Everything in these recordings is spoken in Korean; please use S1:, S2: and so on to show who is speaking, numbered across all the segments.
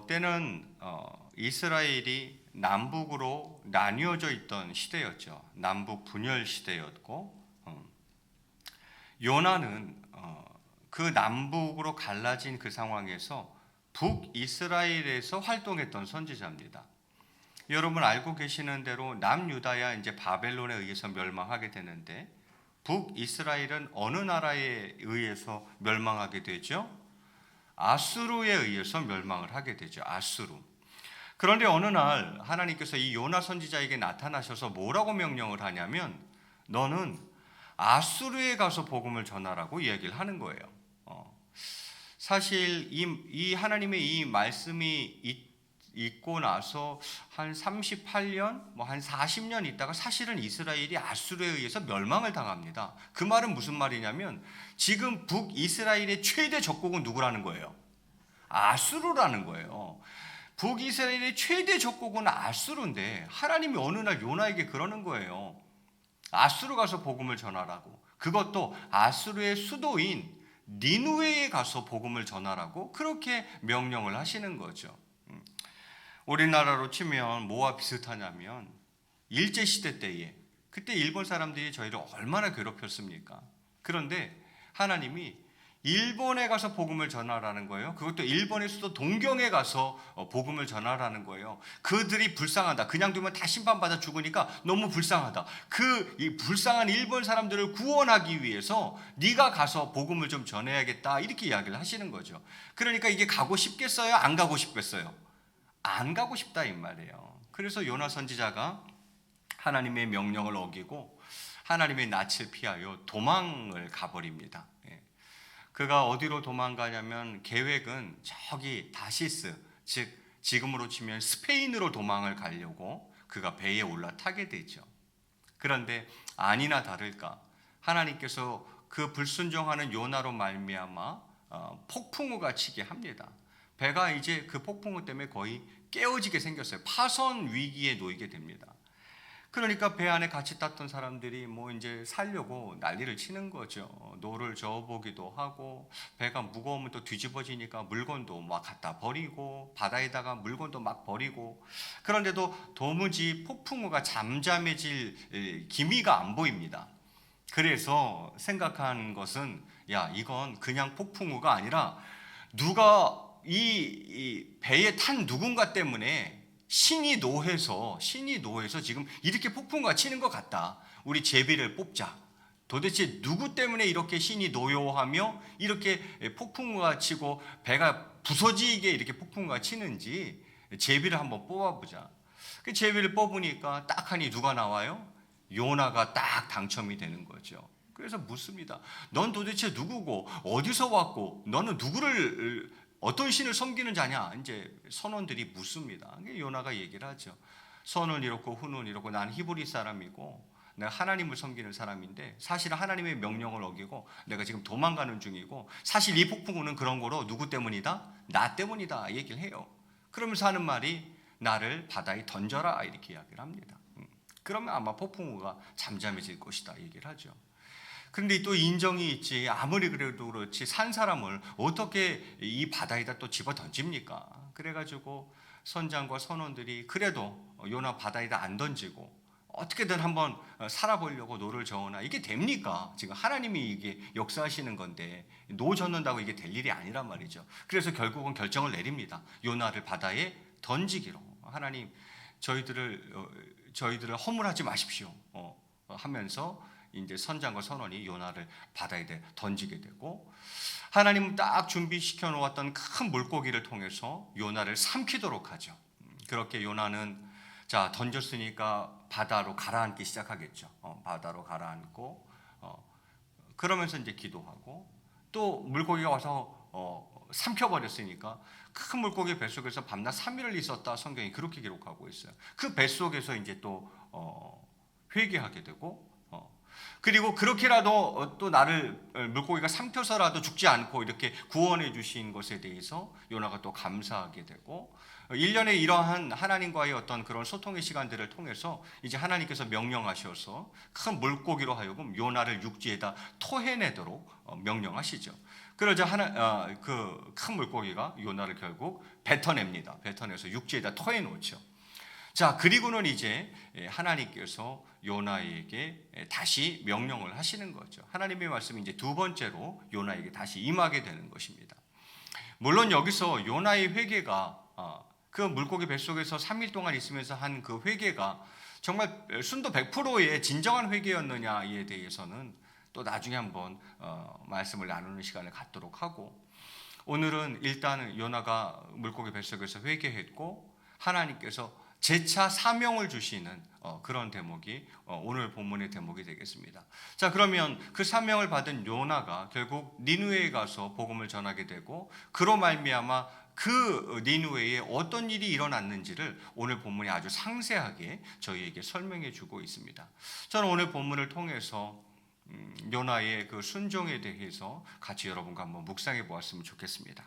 S1: 때는 이스라엘이 남북으로 나뉘어져 있던 시대였죠. 남북 분열 시대였고, 요나는 그 남북으로 갈라진 그 상황에서 북이스라엘에서 활동했던 선지자입니다. 여러분 알고 계시는 대로 남유다야 이제 바벨론에 의해서 멸망하게 되는데, 북이스라엘은 어느 나라에 의해서 멸망하게 되죠? 아수르에 의해서 멸망을 하게 되죠. 아수르. 그런데 어느 날 하나님께서 이 요나 선지자에게 나타나셔서 뭐라고 명령을 하냐면, 너는 아수르에 가서 복음을 전하라고 이야기를 하는 거예요. 사실 이 하나님의 이 말씀이 있고 나서 한 38년, 한 40년 있다가 사실은 이스라엘이 아수르에 의해서 멸망을 당합니다. 그 말은 무슨 말이냐면, 지금 북이스라엘의 최대 적국은 누구라는 거예요? 아수르라는 거예요. 북이스라엘의 최대 적국은 아수르인데 하나님이 어느 날 요나에게 그러는 거예요. 아수르 가서 복음을 전하라고. 그것도 아수르의 수도인 니느웨에 가서 복음을 전하라고 그렇게 명령을 하시는 거죠. 우리나라로 치면 뭐와 비슷하냐면, 일제시대 때에 그때 일본 사람들이 저희를 얼마나 괴롭혔습니까? 그런데 하나님이 일본에 가서 복음을 전하라는 거예요. 그것도 일본의 수도 동경에 가서 복음을 전하라는 거예요. 그들이 불쌍하다. 그냥 두면 다 심판받아 죽으니까 너무 불쌍하다. 이 불쌍한 일본 사람들을 구원하기 위해서 네가 가서 복음을 좀 전해야겠다. 이렇게 이야기를 하시는 거죠. 그러니까 이게 가고 싶겠어요? 안 가고 싶겠어요? 안 가고 싶다 이 말이에요. 그래서 요나 선지자가 하나님의 명령을 어기고 하나님의 낯을 피하여 도망을 가버립니다. 그가 어디로 도망가냐면, 계획은 저기 다시스, 즉 지금으로 치면 스페인으로 도망을 가려고 그가 배에 올라타게 되죠. 그런데 아니나 다를까 하나님께서 그 불순종하는 요나로 말미암아 폭풍우가 치게 합니다. 배가 이제 그 폭풍우 때문에 거의 깨어지게 생겼어요. 파선 위기에 놓이게 됩니다. 그러니까 배 안에 같이 탔던 사람들이 이제 살려고 난리를 치는 거죠. 노를 저어보기도 하고, 배가 무거우면 또 뒤집어지니까 물건도 막 갖다 버리고, 바다에다가 물건도 막 버리고, 그런데도 도무지 폭풍우가 잠잠해질 기미가 안 보입니다. 그래서 생각한 것은, 야, 이건 그냥 폭풍우가 아니라 누가 이 배에 탄 누군가 때문에 신이 노해서 지금 이렇게 폭풍우가 치는 것 같다. 우리 제비를 뽑자. 도대체 누구 때문에 이렇게 신이 노여하며 이렇게 폭풍우가 치고 배가 부서지게 이렇게 폭풍우가 치는지 제비를 한번 뽑아보자. 그 제비를 뽑으니까 딱 하니 누가 나와요? 요나가 딱 당첨이 되는 거죠. 그래서 묻습니다. 넌 도대체 누구고 어디서 왔고 너는 누구를 어떤 신을 섬기는 자냐? 이제 선원들이 묻습니다. 요나가 얘기를 하죠. 선은 이렇고 후는 이렇고 난 히브리 사람이고 내가 하나님을 섬기는 사람인데, 사실은 하나님의 명령을 어기고 내가 지금 도망가는 중이고, 사실 이 폭풍우는 그런 거로 누구 때문이다? 나 때문이다 얘기를 해요. 그러면서 하는 말이, 나를 바다에 던져라 이렇게 이야기를 합니다. 그러면 아마 폭풍우가 잠잠해질 것이다 얘기를 하죠. 그런데 또 인정이 있지. 아무리 그래도 그렇지 산 사람을 어떻게 이 바다에다 또 집어 던집니까? 그래가지고 선장과 선원들이 그래도 요나 바다에다 안 던지고 어떻게든 한번 살아보려고 노를 저으나 이게 됩니까? 지금 하나님이 이게 역사하시는 건데 노 젓는다고 이게 될 일이 아니란 말이죠. 그래서 결국은 결정을 내립니다. 요나를 바다에 던지기로. 하나님, 저희들을 허물하지 마십시오 하면서 이제 선장과 선원이 요나를 바다에 던지게 되고, 하나님은 딱 준비시켜 놓았던 큰 물고기를 통해서 요나를 삼키도록 하죠. 그렇게 요나는 자 던졌으니까 바다로 가라앉기 시작하겠죠. 바다로 가라앉고 그러면서 이제 기도하고, 또 물고기가 와서 삼켜버렸으니까 큰 물고기 뱃속에서 밤낮 3일을 있었다 성경이 그렇게 기록하고 있어요. 그 뱃속에서 이제 또 회개하게 되고, 그리고 그렇게라도 또 나를 물고기가 삼켜서라도 죽지 않고 이렇게 구원해 주신 것에 대해서 요나가 또 감사하게 되고, 1년에 이러한 하나님과의 어떤 그런 소통의 시간들을 통해서 이제 하나님께서 명령하셔서 큰 물고기로 하여금 요나를 육지에다 토해내도록 명령하시죠. 그러자 그 큰 물고기가 요나를 결국 뱉어냅니다. 뱉어내서 육지에다 토해 놓죠. 자, 그리고는 이제 하나님께서 요나에게 다시 명령을 하시는 거죠. 하나님의 말씀이 이제 두 번째로 요나에게 다시 임하게 되는 것입니다. 물론 여기서 요나의 회개가 그 물고기 뱃속에서 3일 동안 있으면서 한 그 회개가 정말 순도 100%의 진정한 회개였느냐에 대해서는 또 나중에 한번 말씀을 나누는 시간을 갖도록 하고, 오늘은 일단 요나가 물고기 뱃속에서 회개했고 하나님께서 재차 사명을 주시는 그런 대목이 오늘 본문의 대목이 되겠습니다. 자, 그러면 그 사명을 받은 요나가 결국 니느웨에 가서 복음을 전하게 되고, 그로 말미암아 그 니느웨에 어떤 일이 일어났는지를 오늘 본문이 아주 상세하게 저희에게 설명해 주고 있습니다. 저는 오늘 본문을 통해서 요나의 그 순종에 대해서 같이 여러분과 한번 묵상해 보았으면 좋겠습니다.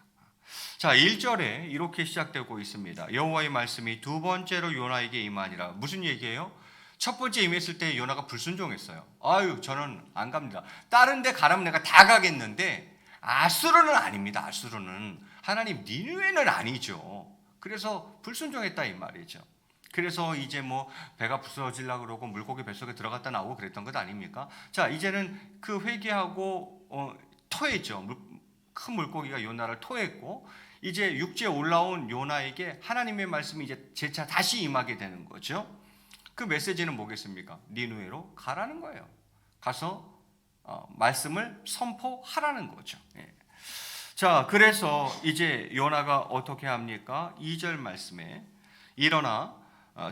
S1: 자, 1절에 이렇게 시작되고 있습니다. 여호와의 말씀이 두 번째로 요나에게 임하니라. 무슨 얘기예요? 첫 번째 임했을 때 요나가 불순종했어요. 아유, 저는 안 갑니다. 다른 데 가라면 내가 다 가겠는데 아수르는 아닙니다. 아수르는 하나님, 니느웨는 아니죠. 그래서 불순종했다 이 말이죠. 그래서 이제 뭐 배가 부서지려고 그러고 물고기 뱃속에 들어갔다 나오고 그랬던 것 아닙니까? 자, 이제는 그 회개하고 토했죠. 큰 물고기가 요나를 토했고, 이제 육지에 올라온 요나에게 하나님의 말씀이 이제 재차 다시 임하게 되는 거죠. 그 메시지는 뭐겠습니까? 니느웨로 가라는 거예요. 가서 말씀을 선포하라는 거죠. 예. 자, 그래서 이제 요나가 어떻게 합니까? 2절 말씀에 일어나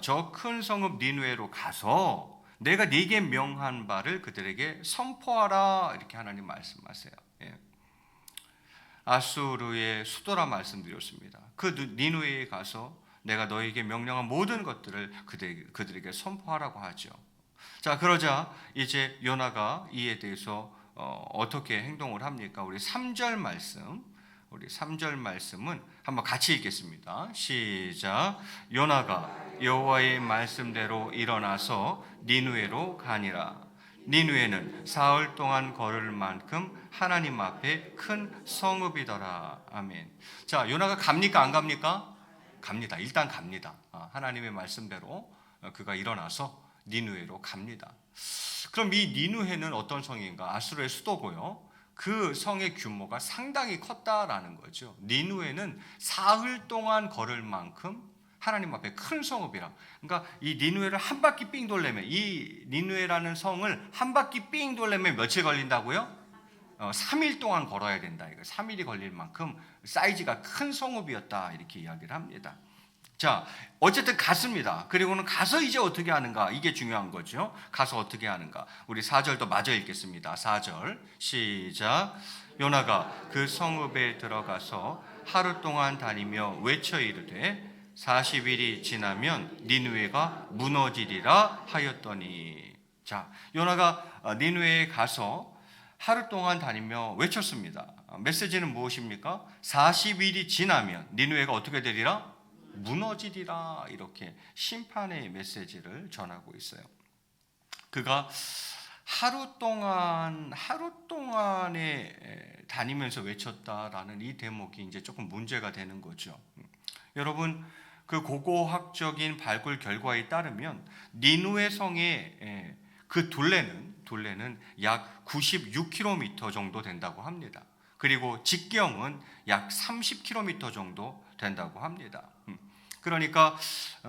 S1: 저 큰 성읍 니느웨로 가서 내가 네게 명한 바를 그들에게 선포하라, 이렇게 하나님 말씀하세요. 예. 아수르의 수도라 말씀드렸습니다. 그 니느웨에 가서 내가 너에게 명령한 모든 것들을 그들에게 선포하라고 하죠. 자, 그러자 이제 요나가 이에 대해서 어떻게 행동을 합니까? 우리 3절 말씀은 한번 같이 읽겠습니다. 시작. 요나가 여호와의 말씀대로 일어나서 니느웨로 가니라. 니느웨는 사흘 동안 걸을 만큼 하나님 앞에 큰 성읍이더라. 아멘. 자, 요나가 갑니까 안 갑니까? 갑니다. 일단 갑니다. 하나님의 말씀대로 그가 일어나서 니느웨로 갑니다. 그럼 이 니느웨는 어떤 성인가? 아수르의 수도고요. 그 성의 규모가 상당히 컸다라는 거죠. 니느웨는 사흘 동안 걸을 만큼 하나님 앞에 큰 성읍이라. 그러니까 이 니느웨를 한 바퀴 삥 돌려면, 이 니느웨라는 성을 한 바퀴 삥 돌려면 며칠 걸린다고요? 3일 동안 걸어야 된다. 이거 3일이 걸릴 만큼 사이즈가 큰 성읍이었다, 이렇게 이야기를 합니다. 자, 어쨌든 갔습니다. 그리고는 가서 이제 어떻게 하는가, 이게 중요한 거죠. 가서 어떻게 하는가. 우리 4절도 마저 읽겠습니다. 4절 시작. 요나가 그 성읍에 들어가서 하루 동안 다니며 외쳐 이르되 40일이 지나면 니느웨가 무너지리라 하였더니. 자, 요나가 니느웨에 가서 하루 동안 다니며 외쳤습니다. 메시지는 무엇입니까? 40일이 지나면 니느웨가 어떻게 되리라? 무너지리라. 이렇게 심판의 메시지를 전하고 있어요. 그가 하루 동안에 다니면서 외쳤다라는 이 대목이 이제 조금 문제가 되는 거죠. 여러분, 그 고고학적인 발굴 결과에 따르면 니느웨 성의 그 둘레는 약 96km 정도 된다고 합니다. 그리고 직경은 약 30km 정도 된다고 합니다. 그러니까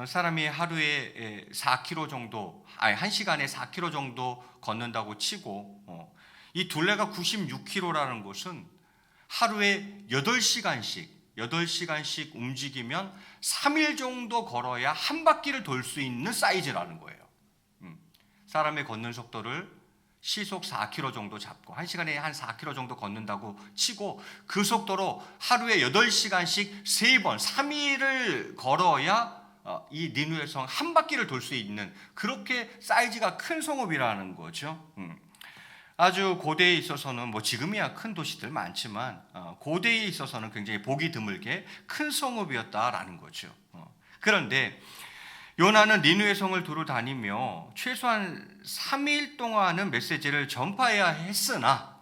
S1: 사람이 하루에 4km 정도, 1시간에 4km 정도 걷는다고 치고, 이 둘레가 96km라는 것은 하루에 8시간씩 움직이면 3일 정도 걸어야 한 바퀴를 돌 수 있는 사이즈라는 거예요. 사람의 걷는 속도를 시속 4km 정도 잡고 1시간에 한 4km 정도 걷는다고 치고, 그 속도로 하루에 8시간씩 3번, 3일을 걸어야 이 니느웨 성 한 바퀴를 돌 수 있는, 그렇게 사이즈가 큰 성읍이라는 거죠. 아주 고대에 있어서는, 뭐 지금이야 큰 도시들 많지만 고대에 있어서는 굉장히 보기 드물게 큰 성읍이었다라는 거죠. 그런데 요나는 니느웨 성을 두루 다니며 최소한 3일 동안은 메시지를 전파해야 했으나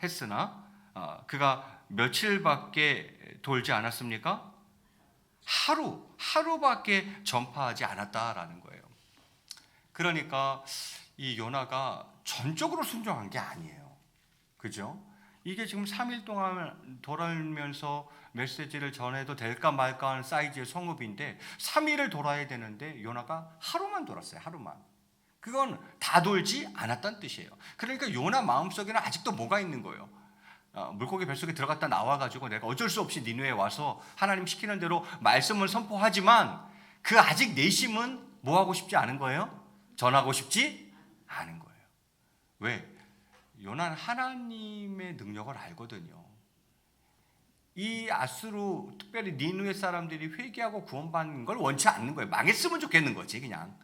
S1: 그가 며칠밖에 돌지 않았습니까? 하루밖에 전파하지 않았다라는 거예요. 그러니까 이 요나가 전적으로 순종한 게 아니에요. 그죠? 이게 지금 3일 동안 돌아면서 메시지를 전해도 될까 말까 하는 사이즈의 성읍인데 3일을 돌아야 되는데 요나가 하루만 돌았어요. 하루만. 그건 다 돌지 않았다는 뜻이에요. 그러니까 요나 마음속에는 아직도 뭐가 있는 거예요. 물고기 뱃속에 들어갔다 나와가지고 내가 어쩔 수 없이 니느웨에 와서 하나님 시키는 대로 말씀을 선포하지만 그 아직 내심은 뭐 하고 싶지 않은 거예요? 전하고 싶지 않은 거예요. 왜? 요나는 하나님의 능력을 알거든요. 이 아수르, 특별히 니느웨 사람들이 회개하고 구원받는 걸 원치 않는 거예요. 망했으면 좋겠는 거지 그냥.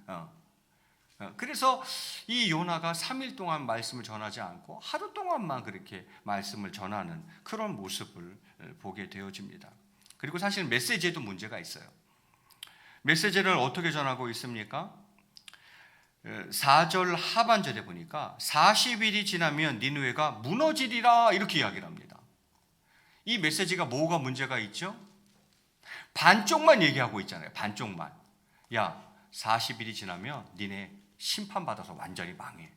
S1: 그래서 이 요나가 3일 동안 말씀을 전하지 않고 하루 동안만 그렇게 말씀을 전하는 그런 모습을 보게 되어집니다. 그리고 사실 메시지에도 문제가 있어요. 메시지를 어떻게 전하고 있습니까? 4절 하반절에 보니까 40일이 지나면 니느웨가 무너지리라 이렇게 이야기를 합니다. 이 메시지가 뭐가 문제가 있죠? 반쪽만 얘기하고 있잖아요. 반쪽만. 야, 40일이 지나면 니네 심판받아서 완전히 망해.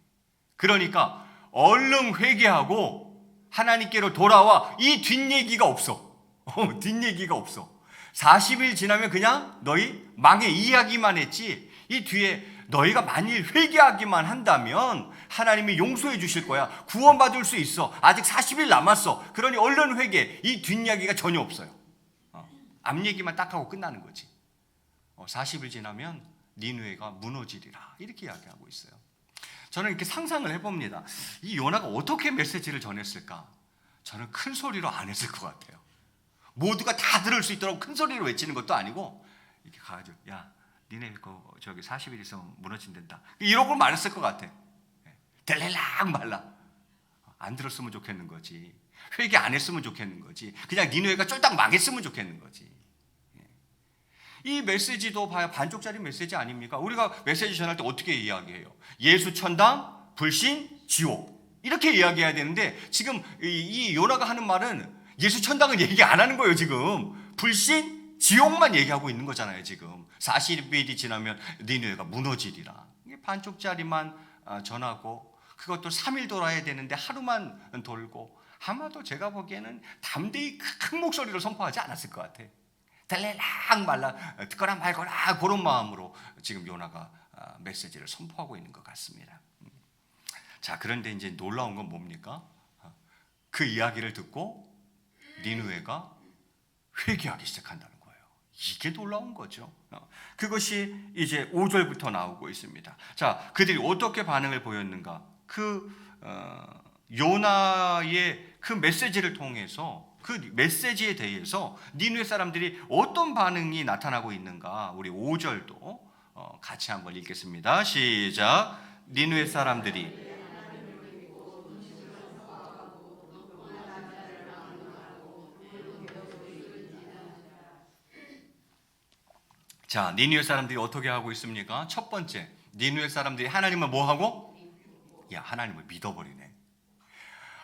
S1: 그러니까 얼른 회개하고 하나님께로 돌아와. 이 뒷얘기가 없어. 뒷얘기가 없어. 40일 지나면 그냥 너희 망해 이야기만 했지 이 뒤에 너희가 만일 회개하기만 한다면 하나님이 용서해 주실 거야. 구원받을 수 있어. 아직 40일 남았어. 그러니 얼른 회개. 이 뒷이야기가 전혀 없어요. 앞 얘기만 딱 하고 끝나는 거지. 40일 지나면 니느웨가 무너지리라 이렇게 이야기하고 있어요. 저는 이렇게 상상을 해봅니다. 이 요나가 어떻게 메시지를 전했을까? 저는 큰 소리로 안 했을 것 같아요. 모두가 다 들을 수 있도록 큰 소리로 외치는 것도 아니고 이렇게 가가지고 야 니네 저기 40일 있으면 무너진단다 이러고 말했을 것 같아. 델렐랑 말라. 안 들었으면 좋겠는 거지. 회개 안 했으면 좋겠는 거지. 그냥 니느웨가 쫄딱 망했으면 좋겠는 거지. 이 메시지도 봐야 반쪽짜리 메시지 아닙니까? 우리가 메시지 전할 때 어떻게 이야기해요? 예수 천당, 불신, 지옥 이렇게 이야기해야 되는데 지금 이 요나가 하는 말은 예수 천당은 얘기 안 하는 거예요. 지금 불신, 지옥만 얘기하고 있는 거잖아요. 지금 40일이 지나면 니느웨가 무너지리라. 이게 반쪽짜리만 전하고 그것도 3일 돌아야 되는데 하루만 돌고 아마도 제가 보기에는 담대히 큰 목소리로 선포하지 않았을 것 같아요. 달래랑 말라 듣거나 말거나 그런 마음으로 지금 요나가 메시지를 선포하고 있는 것 같습니다. 자, 그런데 이제 놀라운 건 뭡니까? 그 이야기를 듣고 니느웨가 회개하기 시작한다는 거예요. 이게 놀라운 거죠. 그것이 이제 5절부터 나오고 있습니다. 자, 그들이 어떻게 반응을 보였는가? 요나의 그 메시지를 통해서 그 메시지에 대해서 니느웨 사람들이 어떤 반응이 나타나고 있는가? 우리 5절도 같이 한번 읽겠습니다. 시작. 니느웨 사람들이 자, 니느웨 사람들이 어떻게 하고 있습니까? 첫 번째, 니느웨 사람들이 하나님을 뭐 하고? 야, 하나님을 믿어버리네.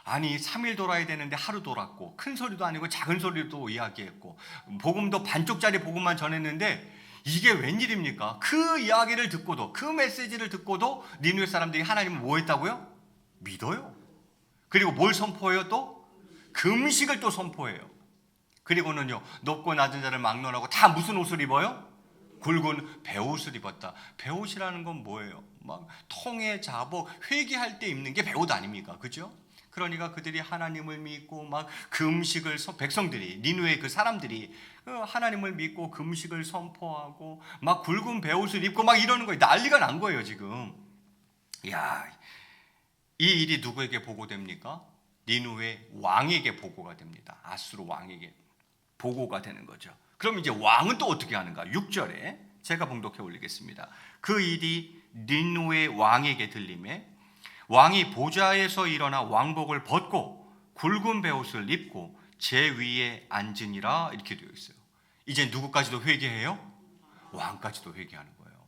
S1: 아니 3일 돌아야 되는데 하루 돌았고 큰 소리도 아니고 작은 소리도 이야기했고 복음도 반쪽짜리 복음만 전했는데 이게 웬일입니까? 그 이야기를 듣고도 그 메시지를 듣고도 니느웨 사람들이 하나님을 뭐 했다고요? 믿어요. 그리고 뭘 선포해요 또? 금식을 또 선포해요. 그리고는요 높고 낮은 자를 막론하고 다 무슨 옷을 입어요? 굵은 베옷을 입었다. 베옷이라는 건 뭐예요? 막 통에 자복 회개할 때 입는 게 베옷 아닙니까? 그죠? 그러니까 그들이 하나님을 믿고 막 금식을 백성들이 니느웨 그 사람들이 하나님을 믿고 금식을 선포하고 막 굵은 베옷을 입고 막 이러는 거예요. 난리가 난 거예요 지금. 야, 이 일이 누구에게 보고됩니까? 니느웨 왕에게 보고가 됩니다. 아수르 왕에게 보고가 되는 거죠. 그럼 이제 왕은 또 어떻게 하는가? 6절에 제가 봉독해 올리겠습니다. 그 일이 니느웨 왕에게 들림에 왕이 보좌에서 일어나 왕복을 벗고 굵은 베옷을 입고 제 위에 앉으니라 이렇게 되어 있어요. 이제 누구까지도 회개해요? 왕까지도 회개하는 거예요.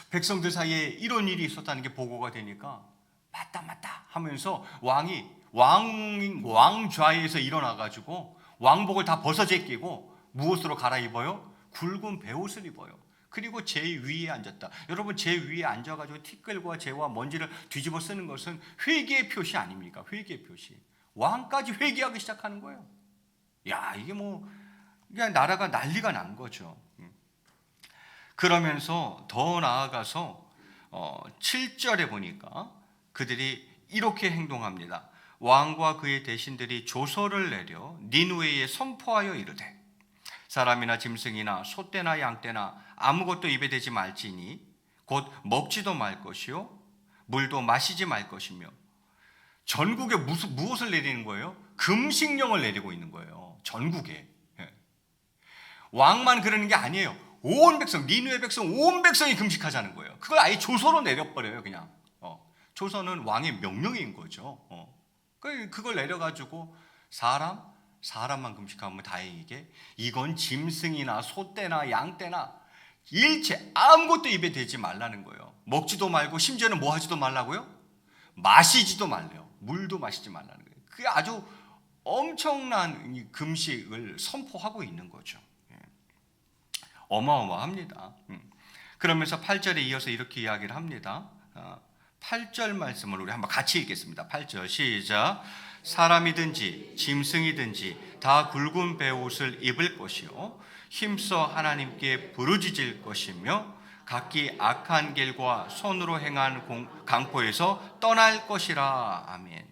S1: 백성들 사이에 이런 일이 있었다는 게 보고가 되니까 맞다 하면서 왕이 왕좌에서 일어나가지고 왕복을 다 벗어제끼고 무엇으로 갈아입어요? 굵은 베옷을 입어요. 그리고 제 위에 앉았다. 여러분, 제 위에 앉아가지고 티끌과 재와 먼지를 뒤집어 쓰는 것은 회개의 표시 아닙니까? 회개의 표시. 왕까지 회개하기 시작하는 거예요. 야, 이게 뭐 그냥 나라가 난리가 난 거죠. 그러면서 더 나아가서 7절에 보니까 그들이 이렇게 행동합니다. 왕과 그의 대신들이 조서를 내려 니느웨에 선포하여 이르되 사람이나 짐승이나 소떼나 양떼나 아무것도 입에 대지 말지니 곧 먹지도 말 것이요 물도 마시지 말 것이며 전국에 무엇을 내리는 거예요? 금식령을 내리고 있는 거예요. 전국에. 왕만 그러는 게 아니에요. 온 백성, 니느웨 백성, 온 백성이 금식하자는 거예요. 그걸 아예 조서로 내려버려요. 그냥 조서는 왕의 명령인 거죠. 그걸 내려가지고 사람만 금식하면 다행이게 이건 짐승이나 소떼나 양떼나 일체 아무것도 입에 대지 말라는 거예요. 먹지도 말고 심지어는 뭐 하지도 말라고요? 마시지도 말래요. 물도 마시지 말라는 거예요. 그게 아주 엄청난 금식을 선포하고 있는 거죠. 어마어마합니다. 그러면서 8절에 이어서 이렇게 이야기를 합니다. 8절 말씀을 우리 한번 같이 읽겠습니다. 8절 시작. 사람이든지 짐승이든지 다 굵은 베옷을 입을 것이요 힘써 하나님께 부르짖을 것이며 각기 악한 길과 손으로 행한 강포에서 떠날 것이라. 아멘.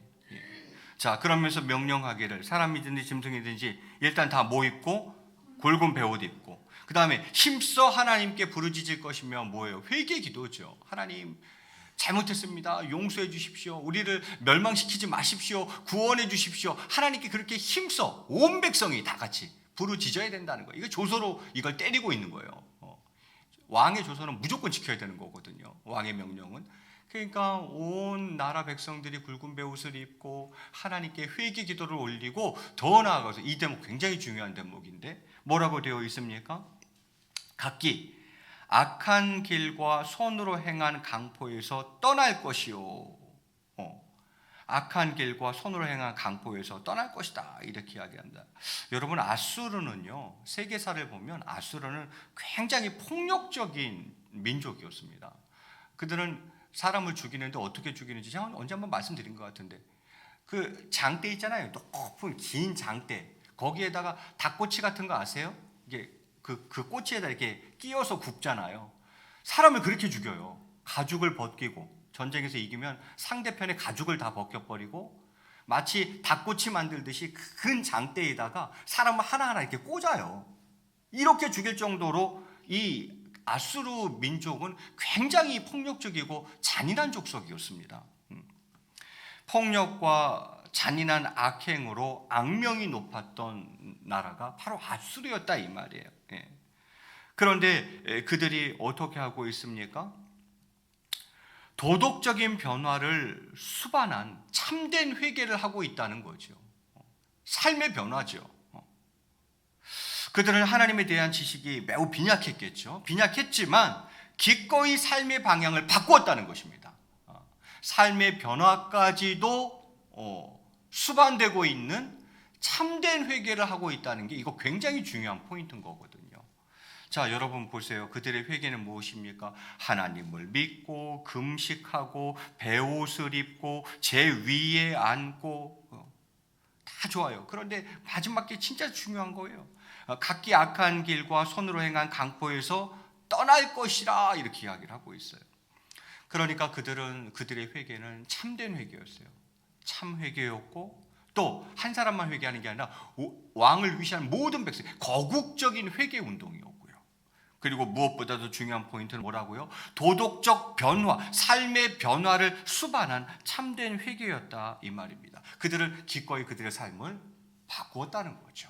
S1: 자, 그러면서 명령하기를 사람이든지 짐승이든지 일단 다 뭐 입고 굵은 베옷 입고 그 다음에 힘써 하나님께 부르짖을 것이며 뭐예요? 회개 기도죠. 하나님 잘못했습니다. 용서해 주십시오. 우리를 멸망시키지 마십시오. 구원해 주십시오. 하나님께 그렇게 힘써 온 백성이 다 같이 부르짖어야 된다는 거예요. 이거 조서로 이걸 때리고 있는 거예요. 왕의 조서는 무조건 지켜야 되는 거거든요. 왕의 명령은. 그러니까 온 나라 백성들이 굵은 베옷을 입고 하나님께 회개 기도를 올리고 더 나아가서 이 대목 굉장히 중요한 대목인데 뭐라고 되어 있습니까? 각기 악한 길과 손으로 행한 강포에서 떠날 것이요. 악한 길과 손으로 행한 강포에서 떠날 것이다. 이렇게 이야기합니다. 여러분, 아수르는요, 세계사를 보면 아수르는 굉장히 폭력적인 민족이었습니다. 그들은 사람을 죽이는데 어떻게 죽이는지 제가 언제 한번 말씀드린 것 같은데 그 장대 있잖아요. 높은 긴 장대. 거기에다가 닭꼬치 같은 거 아세요? 이게 그 꼬치에다 이렇게 끼워서 굽잖아요. 사람을 그렇게 죽여요. 가죽을 벗기고 전쟁에서 이기면 상대편의 가죽을 다 벗겨버리고 마치 닭꼬치 만들듯이 큰 장대에다가 사람을 하나하나 이렇게 꽂아요. 이렇게 죽일 정도로 이 아수르 민족은 굉장히 폭력적이고 잔인한 족속이었습니다. 폭력과 잔인한 악행으로 악명이 높았던 나라가 바로 아수르였다 이 말이에요. 그런데 그들이 어떻게 하고 있습니까? 도덕적인 변화를 수반한 참된 회개를 하고 있다는 거죠. 삶의 변화죠. 그들은 하나님에 대한 지식이 매우 빈약했겠죠. 빈약했지만 기꺼이 삶의 방향을 바꾸었다는 것입니다. 삶의 변화까지도 수반되고 있는 참된 회개를 하고 있다는 게 이거 굉장히 중요한 포인트인 거거든요. 자, 여러분 보세요. 그들의 회개는 무엇입니까? 하나님을 믿고 금식하고 베옷을 입고 제 위에 앉고 다 좋아요. 그런데 마지막 게 진짜 중요한 거예요. 각기 악한 길과 손으로 행한 강포에서 떠날 것이라 이렇게 이야기를 하고 있어요. 그러니까 그들의 회개는 참된 회개였어요. 참 회개였고 또 한 사람만 회개하는 게 아니라 왕을 위시한 모든 백성, 거국적인 회개 운동이었고요. 그리고 무엇보다도 중요한 포인트는 뭐라고요? 도덕적 변화, 삶의 변화를 수반한 참된 회개였다 이 말입니다. 그들은 기꺼이 그들의 삶을 바꾸었다는 거죠.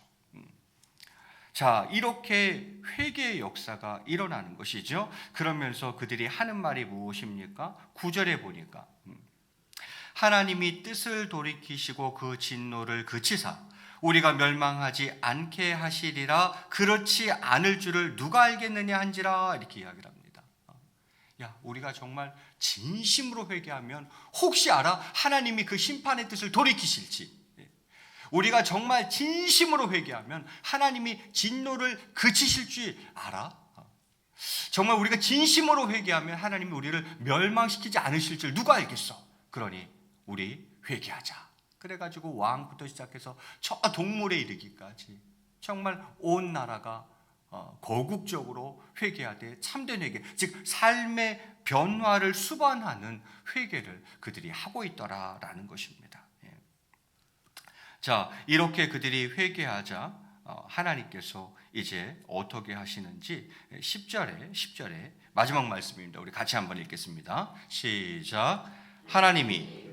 S1: 자, 이렇게 회개의 역사가 일어나는 것이죠. 그러면서 그들이 하는 말이 무엇입니까? 9절에 보니까 하나님이 뜻을 돌이키시고 그 진노를 그치사 우리가 멸망하지 않게 하시리라. 그렇지 않을 줄을 누가 알겠느냐 한지라 이렇게 이야기를 합니다. 야, 우리가 정말 진심으로 회개하면 혹시 알아? 하나님이 그 심판의 뜻을 돌이키실지. 우리가 정말 진심으로 회개하면 하나님이 진노를 그치실 줄 알아? 정말 우리가 진심으로 회개하면 하나님이 우리를 멸망시키지 않으실 줄 누가 알겠어? 그러니 우리 회개하자. 그래가지고 왕부터 시작해서 저 동물에 이르기까지 정말 온 나라가 거국적으로 회개하되 참된 회개, 즉 삶의 변화를 수반하는 회개를 그들이 하고 있더라라는 것입니다. 자, 이렇게 그들이 회개하자 하나님께서 이제 어떻게 하시는지 10절에 마지막 말씀입니다. 우리 같이 한번 읽겠습니다. 시작. 하나님이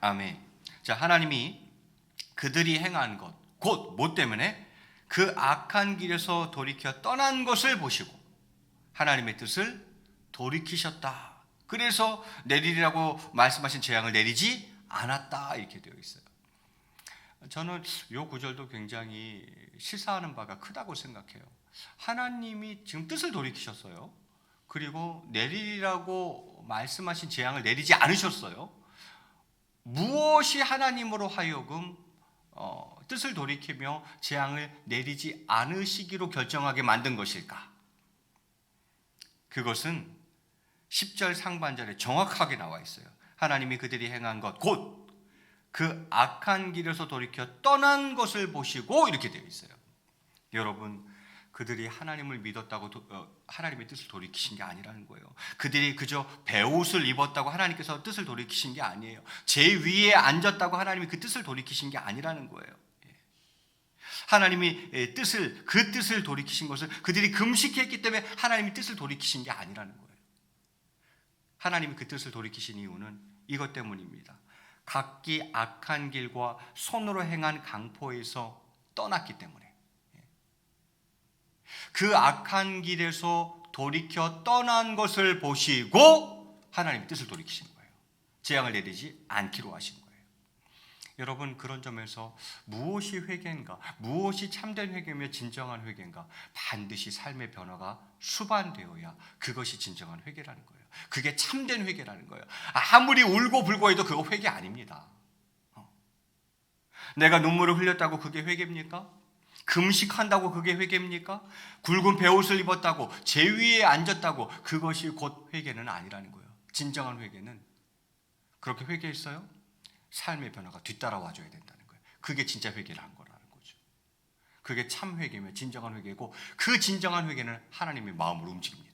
S1: 아멘. 자, 하나님이 그들이 행한 것, 곧 뭐 때문에? 그 악한 길에서 돌이켜 떠난 것을 보시고 하나님의 뜻을 돌이키셨다. 그래서 내리라고 말씀하신 재앙을 내리지 않았다. 이렇게 되어 있어요. 저는 이 구절도 굉장히 시사하는 바가 크다고 생각해요. 하나님이 지금 뜻을 돌이키셨어요. 그리고 내리라고 말씀하신 재앙을 내리지 않으셨어요. 무엇이 하나님으로 하여금 뜻을 돌이키며 재앙을 내리지 않으시기로 결정하게 만든 것일까? 그것은 10절 상반절에 정확하게 나와 있어요. 하나님이 그들이 행한 것, 곧 그 악한 길에서 돌이켜 떠난 것을 보시고 이렇게 되어 있어요. 여러분, 그들이 하나님을 믿었다고 하나님의 뜻을 돌이키신 게 아니라는 거예요. 그들이 그저 베옷을 입었다고 하나님께서 뜻을 돌이키신 게 아니에요. 제 위에 앉았다고 하나님이 그 뜻을 돌이키신 게 아니라는 거예요. 하나님이 그 뜻을 돌이키신 것은 그들이 금식했기 때문에 하나님이 뜻을 돌이키신 게 아니라는 거예요. 하나님이 그 뜻을 돌이키신 이유는 이것 때문입니다. 각기 악한 길과 손으로 행한 강포에서 떠났기 때문에, 그 악한 길에서 돌이켜 떠난 것을 보시고 하나님의 뜻을 돌이키신 거예요. 재앙을 내리지 않기로 하신 거예요. 여러분, 그런 점에서 무엇이 회개인가, 무엇이 참된 회개며 진정한 회개인가, 반드시 삶의 변화가 수반되어야 그것이 진정한 회개라는 거예요. 그게 참된 회개라는 거예요. 아무리 울고 불고 해도 그거 회개 아닙니다. 내가 눈물을 흘렸다고 그게 회개입니까? 금식한다고 그게 회개입니까? 굵은 베옷을 입었다고, 제 위에 앉았다고 그것이 곧 회개는 아니라는 거예요. 진정한 회개는 그렇게 회개했어요? 삶의 변화가 뒤따라와줘야 된다는 거예요. 그게 진짜 회개를 한 거라는 거죠. 그게 참 회개며 진정한 회개고, 그 진정한 회개는 하나님의 마음으로 움직입니다.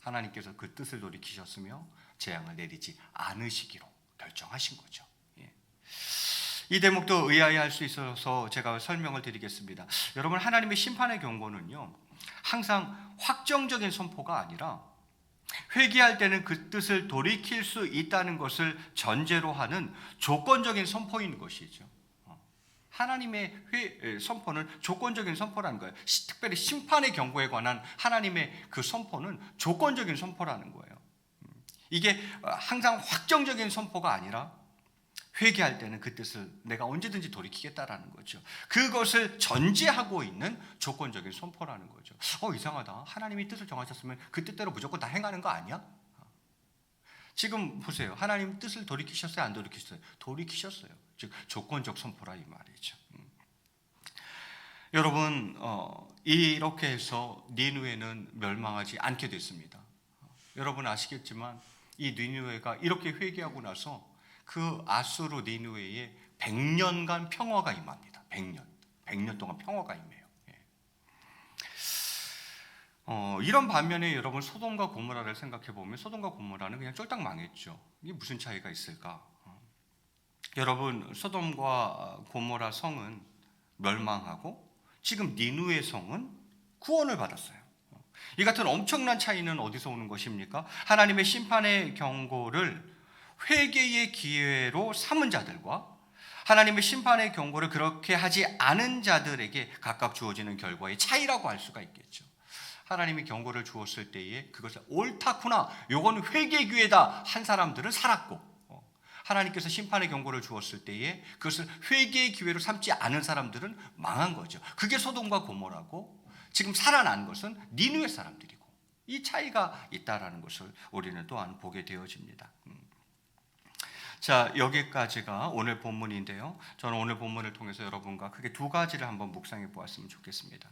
S1: 하나님께서 그 뜻을 돌이키셨으며 재앙을 내리지 않으시기로 결정하신 거죠. 이 대목도 의아해할 수 있어서 제가 설명을 드리겠습니다. 여러분, 하나님의 심판의 경고는요, 항상 확정적인 선포가 아니라 회개할 때는 그 뜻을 돌이킬 수 있다는 것을 전제로 하는 조건적인 선포인 것이죠. 하나님의 선포는 조건적인 선포라는 거예요. 특별히 심판의 경고에 관한 하나님의 그 선포는 조건적인 선포라는 거예요. 이게 항상 확정적인 선포가 아니라 회개할 때는 그 뜻을 내가 언제든지 돌이키겠다라는 거죠. 그것을 전제하고 있는 조건적인 선포라는 거죠. 이상하다. 하나님이 뜻을 정하셨으면 그 뜻대로 무조건 다 행하는 거 아니야? 지금 보세요. 하나님 뜻을 돌이키셨어요? 안 돌이키셨어요? 돌이키셨어요. 즉 조건적 선포라 이 말이죠. 여러분, 이렇게 해서 니느웨는 멸망하지 않게 됐습니다. 여러분 아시겠지만 이 니느웨가 이렇게 회개하고 나서 그 아수르 니느웨에 100년간 평화가 임합니다. 100년 동안 평화가 임해요. 이런 반면에 여러분, 소돔과 고모라를 생각해 보면 소돔과 고모라는 그냥 쫄딱 망했죠. 이게 무슨 차이가 있을까? 여러분, 소돔과 고모라 성은 멸망하고 지금 니느웨 성은 구원을 받았어요. 이 같은 엄청난 차이는 어디서 오는 것입니까? 하나님의 심판의 경고를 회개의 기회로 삼은 자들과 하나님의 심판의 경고를 그렇게 하지 않은 자들에게 각각 주어지는 결과의 차이라고 할 수가 있겠죠. 하나님이 경고를 주었을 때에 그것을 옳다구나, 요건 회개 기회다 한 사람들은 살았고, 하나님께서 심판의 경고를 주었을 때에 그것을 회개의 기회로 삼지 않은 사람들은 망한 거죠. 그게 소돔과 고모라고, 지금 살아난 것은 니느웨 사람들이고, 이 차이가 있다라는 것을 우리는 또한 보게 되어집니다. 자, 여기까지가 오늘 본문인데요. 저는 오늘 본문을 통해서 여러분과 크게 두 가지를 한번 묵상해 보았으면 좋겠습니다.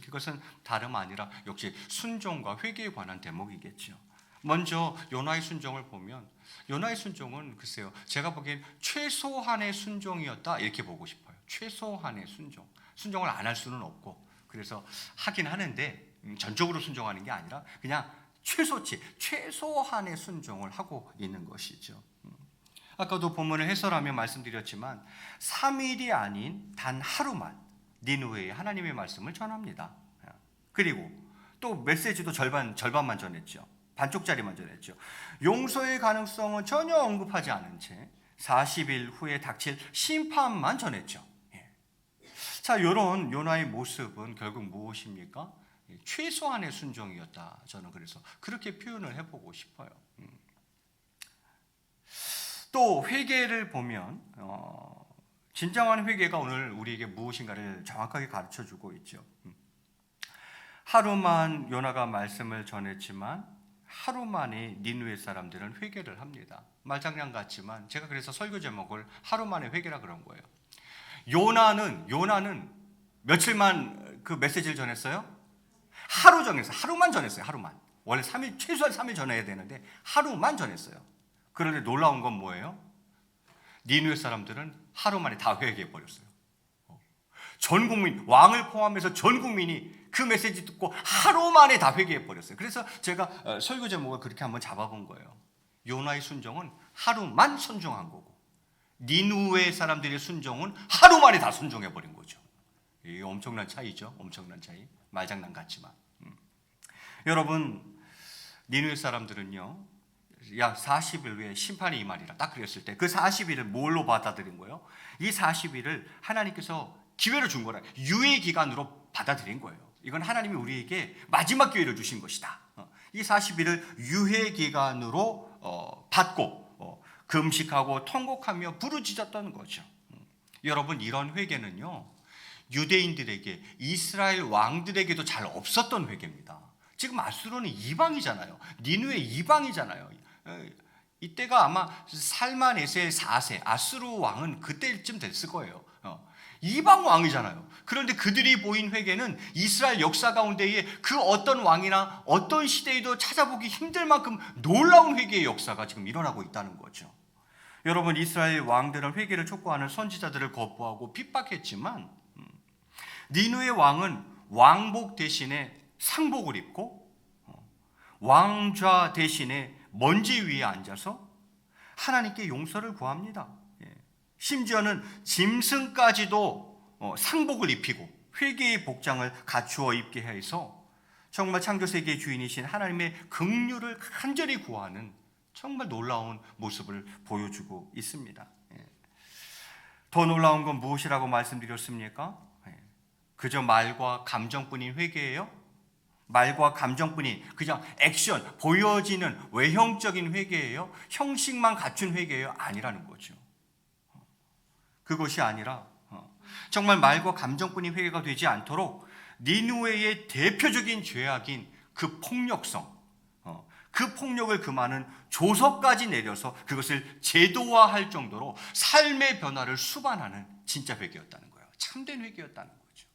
S1: 그것은 다름 아니라 역시 순종과 회개에 관한 대목이겠죠. 먼저 요나의 순종을 보면, 요나의 순종은 글쎄요, 제가 보기엔 최소한의 순종이었다 이렇게 보고 싶어요. 최소한의 순종. 순종을 안 할 수는 없고, 그래서 하긴 하는데 전적으로 순종하는 게 아니라 그냥 최소치, 최소한의 순종을 하고 있는 것이죠. 아까도 본문을 해설하며 말씀드렸지만 3일이 아닌 단 하루만 니느웨에 하나님의 말씀을 전합니다. 그리고 또 메시지도 절반만 전했죠. 반쪽짜리만 전했죠. 용서의 가능성은 전혀 언급하지 않은 채 40일 후에 닥칠 심판만 전했죠. 자, 이런 요나의 모습은 결국 무엇입니까? 최소한의 순종이었다. 저는 그래서 그렇게 표현을 해보고 싶어요. 또 회개를 보면 진정한 회개가 오늘 우리에게 무엇인가를 정확하게 가르쳐주고 있죠. 하루만 요나가 말씀을 전했지만 하루 만에 니느웨 사람들은 회개를 합니다. 말장난 같지만 제가 그래서 설교 제목을 하루 만에 회개라 그런 거예요. 요나는 며칠만 그 메시지를 전했어요? 하루 전했어요. 하루만 전했어요. 하루만. 원래 3일, 최소한 3일 전해야 되는데 하루만 전했어요. 그런데 놀라운 건 뭐예요? 니느웨 사람들은 하루 만에 다 회개해 버렸어요. 전 국민, 왕을 포함해서 전 국민이 그 메시지 듣고 하루 만에 다 회개해 버렸어요. 그래서 제가 설교 제목을 그렇게 한번 잡아본 거예요. 요나의 순종은 하루만 순종한 거고, 니느웨 사람들의 순종은 하루 만에 다 순종해 버린 거죠. 이 엄청난 차이죠. 엄청난 차이. 말장난 같지만. 여러분, 니느웨 사람들은요, 약 40일 후에 심판이 임하리라 딱 그랬을 때 그 40일을 뭘로 받아들인 거예요? 이 40일을 하나님께서 기회를 준 거라, 유예 기간으로 받아들인 거예요. 이건 하나님이 우리에게 마지막 기회를 주신 것이다. 이 40일을 유예 기간으로 받고 금식하고 통곡하며 부르짖었던 거죠. 여러분, 이런 회개는요, 유대인들에게, 이스라엘 왕들에게도 잘 없었던 회개입니다. 지금 아수르는 이방이잖아요. 니느웨 이방이잖아요. 이때가 아마 살만에세 4세, 아수르 왕은 그때쯤 됐을 거예요. 이방 왕이잖아요. 그런데 그들이 보인 회개는 이스라엘 역사 가운데에 그 어떤 왕이나 어떤 시대에도 찾아보기 힘들 만큼 놀라운 회개의 역사가 지금 일어나고 있다는 거죠. 여러분, 이스라엘 왕들은 회개를 촉구하는 선지자들을 거부하고 핍박했지만 니느웨 왕은 왕복 대신에 상복을 입고 왕좌 대신에 먼지 위에 앉아서 하나님께 용서를 구합니다. 심지어는 짐승까지도 상복을 입히고 회개의 복장을 갖추어 입게 해서 정말 창조세계의 주인이신 하나님의 긍휼을 간절히 구하는 정말 놀라운 모습을 보여주고 있습니다. 더 놀라운 건 무엇이라고 말씀드렸습니까? 그저 말과 감정뿐인 회개예요? 말과 감정뿐인 그냥 액션, 보여지는 외형적인 회개예요? 형식만 갖춘 회개예요? 아니라는 거죠. 그것이 아니라 정말 말과 감정뿐인 회개가 되지 않도록 니느웨의 대표적인 죄악인 그 폭력성, 그 폭력을 금하는 조서까지 내려서 그것을 제도화할 정도로 삶의 변화를 수반하는 진짜 회개였다는 거예요. 참된 회개였다는 거죠.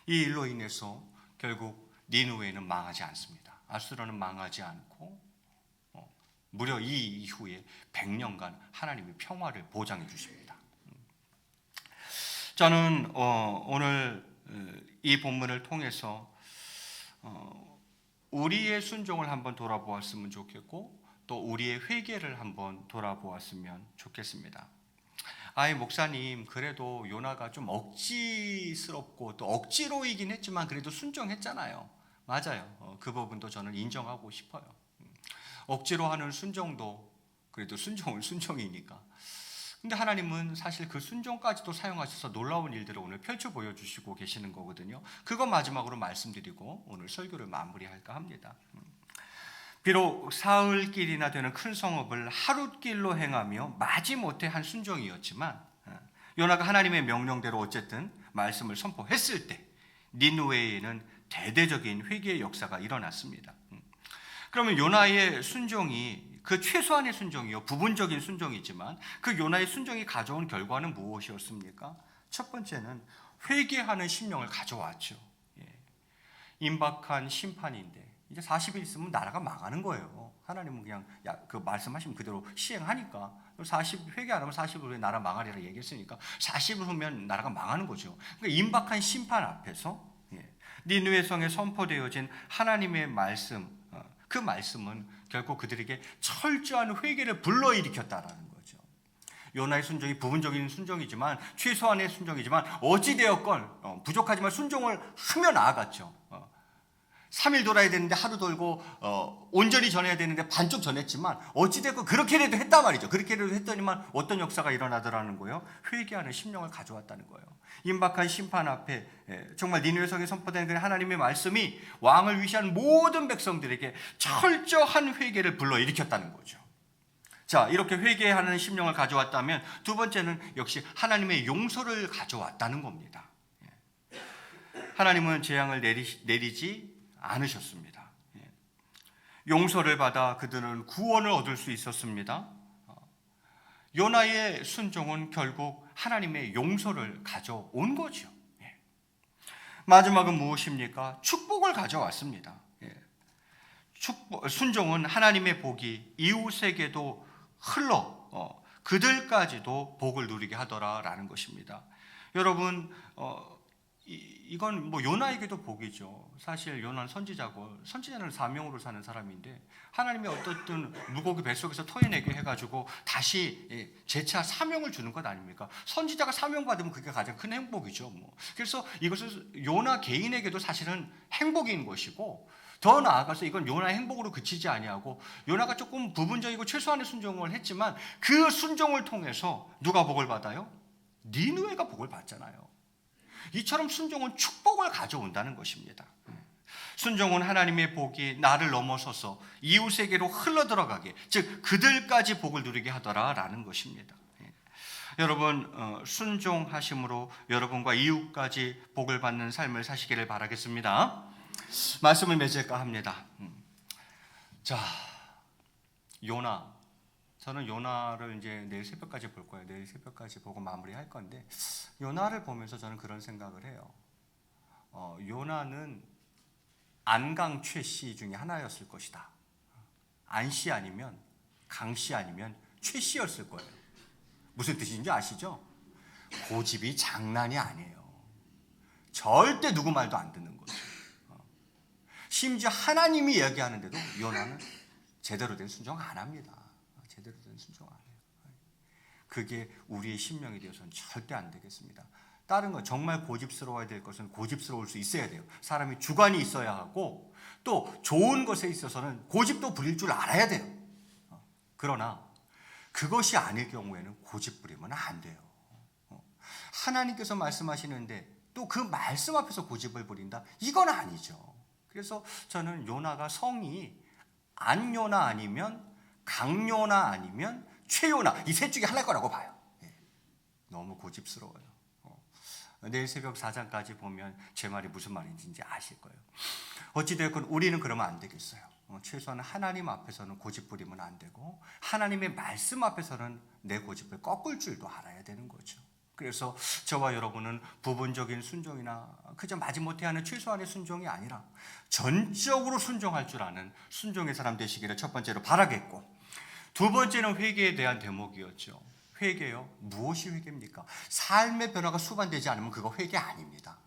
S1: 이 일로 인해서 결국 니느웨는 망하지 않습니다. 아수르는 망하지 않고 무려 이 이후에 100년간 하나님의 평화를 보장해 주십니다. 저는 오늘 이 본문을 통해서 우리의 순종을 한번 돌아보았으면 좋겠고 또 우리의 회개를 한번 돌아보았으면 좋겠습니다. 아이 목사님, 그래도 요나가 좀 억지스럽고 또 억지로이긴 했지만 그래도 순종했잖아요. 맞아요. 그 부분도 저는 인정하고 싶어요. 억지로 하는 순종도 그래도 순종이니까. 근데 하나님은 사실 그 순종까지도 사용하셔서 놀라운 일들을 오늘 펼쳐 보여주시고 계시는 거거든요. 그거 마지막으로 말씀드리고 오늘 설교를 마무리할까 합니다. 비록 사흘길이나 되는 큰 성읍을 하룻길로 행하며 마지못해 한 순종이었지만 요나가 하나님의 명령대로 어쨌든 말씀을 선포했을 때 니느웨에는 대대적인 회개의 역사가 일어났습니다. 그러면 요나의 순종이 그 최소한의 순종이요, 부분적인 순종이지만 그 요나의 순종이 가져온 결과는 무엇이었습니까? 첫 번째는 회개하는 심령을 가져왔죠. 임박한 심판인데 이제 40일 있으면 나라가 망하는 거예요. 하나님은 그냥 그 말씀하시면 그대로 시행하니까 40 회개 안 하면 40일 후에 나라 망하리라 얘기했으니까 40일 후면 나라가 망하는 거죠. 그러니까 임박한 심판 앞에서 니느웨 성에 선포되어진 하나님의 말씀, 그 말씀은 결국 그들에게 철저한 회개를 불러일으켰다라는 거죠. 요나의 순종이 부분적인 순종이지만 최소한의 순종이지만 어찌되었건 부족하지만 순종을 하며 나아갔죠. 3일 돌아야 되는데 하루 돌고 온전히 전해야 되는데 반쪽 전했지만 어찌됐건 그렇게라도 했단 말이죠. 그렇게라도 했더니만 어떤 역사가 일어나더라는 거예요. 회개하는 심령을 가져왔다는 거예요. 임박한 심판 앞에 정말 니느웨 성에 선포된 그 하나님의 말씀이 왕을 위시한 모든 백성들에게 철저한 회개를 불러일으켰다는 거죠. 자, 이렇게 회개하는 심령을 가져왔다면 두 번째는 역시 하나님의 용서를 가져왔다는 겁니다. 하나님은 재앙을 내리지 않으셨습니다. 용서를 받아 그들은 구원을 얻을 수 있었습니다. 요나의 순종은 결국 하나님의 용서를 가져온 거죠. 마지막은 무엇입니까? 축복을 가져왔습니다. 순종은 하나님의 복이 이웃에게도 흘러 그들까지도 복을 누리게 하더라라는 것입니다. 여러분, 이건 뭐 요나에게도 복이죠. 사실 요나는 선지자고 선지자는 사명으로 사는 사람인데 하나님의 어떻든 물고기 뱃속에서 터여내게 해가지고 다시 재차 사명을 주는 것 아닙니까? 선지자가 사명 받으면 그게 가장 큰 행복이죠. 그래서 이것은 요나 개인에게도 사실은 행복인 것이고 더 나아가서 이건 요나의 행복으로 그치지 아니하고 요나가 조금 부분적이고 최소한의 순종을 했지만 그 순종을 통해서 누가 복을 받아요? 니느웨가 복을 받잖아요. 이처럼 순종은 축복을 가져온다는 것입니다. 순종은 하나님의 복이 나를 넘어서서 이웃에게로 흘러들어가게, 즉 그들까지 복을 누리게 하더라라는 것입니다. 여러분, 순종하심으로 여러분과 이웃까지 복을 받는 삶을 사시기를 바라겠습니다. 말씀을 맺을까 합니다. 자, 요나. 저는 요나를 이제 내일 새벽까지 볼 거예요. 내일 새벽까지 보고 마무리할 건데 요나를 보면서 저는 그런 생각을 해요. 요나는 안강 최씨 중에 하나였을 것이다. 안씨 아니면 강씨 아니면 최씨였을 거예요. 무슨 뜻인지 아시죠? 고집이 장난이 아니에요. 절대 누구 말도 안 듣는 거죠. 심지어 하나님이 이야기하는데도 요나는 제대로 된 순종 안 합니다. 제대로 된 순종 안 해요. 그게 우리의 심령이 되어서는 절대 안 되겠습니다. 다른 거 정말 고집스러워야 될 것은 고집스러울 수 있어야 돼요. 사람이 주관이 있어야 하고 또 좋은 것에 있어서는 고집도 부릴 줄 알아야 돼요. 그러나 그것이 아닐 경우에는 고집 부리면 안 돼요. 하나님께서 말씀하시는데 또 그 말씀 앞에서 고집을 부린다? 이건 아니죠. 그래서 저는 요나가 성이 안요나 아니면 강요나 아니면 최요나 이 셋 중에 하나일 거라고 봐요. 너무 고집스러워요. 내일 새벽 4장까지 보면 제 말이 무슨 말인지 이제 아실 거예요. 어찌되었건 우리는 그러면 안 되겠어요. 최소한 하나님 앞에서는 고집 부리면 안 되고 하나님의 말씀 앞에서는 내 고집을 꺾을 줄도 알아야 되는 거죠. 그래서 저와 여러분은 부분적인 순종이나 그저 마지못해 하는 최소한의 순종이 아니라 전적으로 순종할 줄 아는 순종의 사람 되시기를 첫 번째로 바라겠고, 두 번째는 회개에 대한 대목이었죠. 회개요? 무엇이 회개입니까? 삶의 변화가 수반되지 않으면 그거 회개 아닙니다.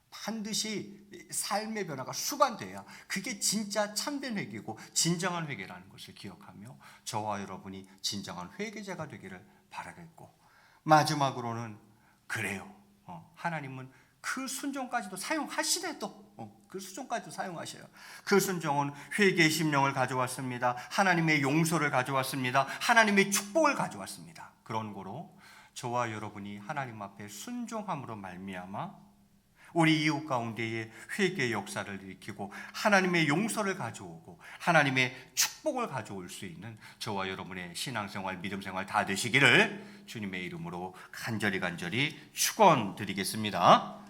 S1: 반드시 삶의 변화가 수반돼야 그게 진짜 참된 회개고 진정한 회개라는 것을 기억하며 저와 여러분이 진정한 회개자가 되기를 바라겠고, 마지막으로는 그래요. 하나님은 그 순종까지도 사용하시네. 또 그 순종까지도 사용하셔요. 그 순종은 회개의 심령을 가져왔습니다. 하나님의 용서를 가져왔습니다. 하나님의 축복을 가져왔습니다. 그런 거로 저와 여러분이 하나님 앞에 순종함으로 말미암아 우리 이웃 가운데에 회개의 역사를 일으키고 하나님의 용서를 가져오고 하나님의 축복을 가져올 수 있는 저와 여러분의 신앙생활, 믿음생활 다 되시기를 주님의 이름으로 간절히 축원드리겠습니다.